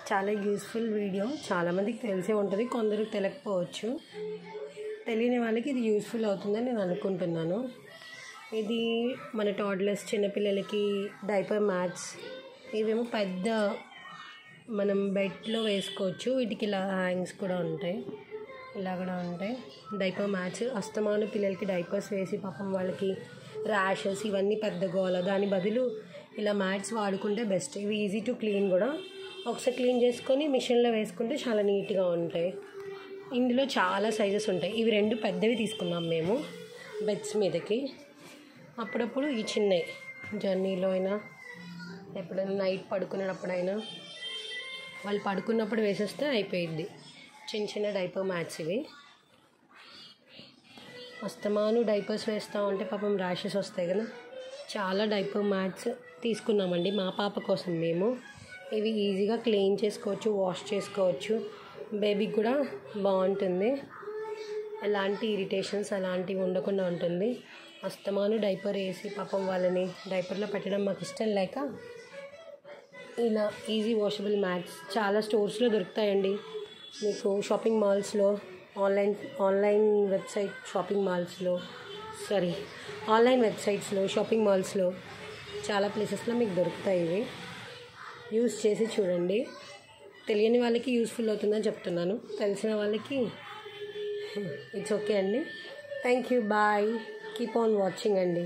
చాలా useful video, చాలామందికి తెలిసే ఉంటుంది, కొందరికి తెలియకపోవచ్చు. తెలియని వాళ్ళకి ఇది యూస్ఫుల్ అవుతుందని నేను అనుకుంటున్నాను. ఇది మన టాడ్లర్స్ చిన్నపిల్లలకి డైపర్ మ్యాట్స్, ఇవేమో పెద్ద మనం బెడ్లో వేసుకోవచ్చు. వీటికి ఇలా హ్యాంగ్స్ కూడా ఉంటాయి, ఇలా కూడా ఉంటాయి. డైపర్ మ్యాట్స్ అస్తమాను పిల్లలకి డైపర్స్ వేసి పాపం వాళ్ళకి ర్యాషెస్ ఇవన్నీ పెద్ద గోల, దాని బదులు ఇలా మ్యాట్స్ వాడుకుంటే బెస్ట్. ఇవి ఈజీ టు క్లీన్ కూడా, ఒకసారి క్లీన్ చేసుకొని మిషన్లో వేసుకుంటే చాలా నీట్గా ఉంటాయి. ఇందులో చాలా సైజెస్ ఉంటాయి. ఇవి 2 పెద్దవి తీసుకున్నాం మేము బెడ్స్ మీదకి. అప్పుడప్పుడు ఈ చిన్నవి జర్నీలో అయినా ఎప్పుడైనా నైట్ పడుకునేటప్పుడైనా వాళ్ళు పడుకున్నప్పుడు వేసేస్తే అయిపోయిద్ది. చిన్న చిన్న డైపర్ మ్యాట్స్ ఇవి. అస్తమాను డైపర్స్ వేస్తూ ఉంటే పాపం ర్యాషెస్ వస్తాయి కదా. చాలా డైపర్ మ్యాట్స్ తీసుకున్నామండి మా పాప కోసం మేము. ఇవి ఈజీగా క్లీన్ చేసుకోవచ్చు, వాష్ చేసుకోవచ్చు. బేబీకి కూడా బాగుంటుంది, ఎలాంటి ఇరిటేషన్స్ అలాంటివి ఉండకుండా ఉంటుంది. అస్తమాను డైపర్ వేసి పాపం వాళ్ళని డైపర్లో పెట్టడం మాకు ఇష్టం లేక ఇలా ఈజీ వాషబుల్ మ్యాట్స్ చాలా స్టోర్స్లో దొరుకుతాయండి. మీకు షాపింగ్ మాల్స్లో, ఆన్లైన్ వెబ్సైట్స్లో, షాపింగ్ మాల్స్లో చాలా ప్లేసెస్లో మీకు దొరుకుతాయి. ఇవి యూస్ చేసి చూడండి. తెలియని వాళ్ళకి యూస్ఫుల్ అవుతుందని చెప్తున్నాను, తెలిసిన వాళ్ళకి ఇట్స్ ఓకే అండి. Thank you, bye, keep on watching అండి.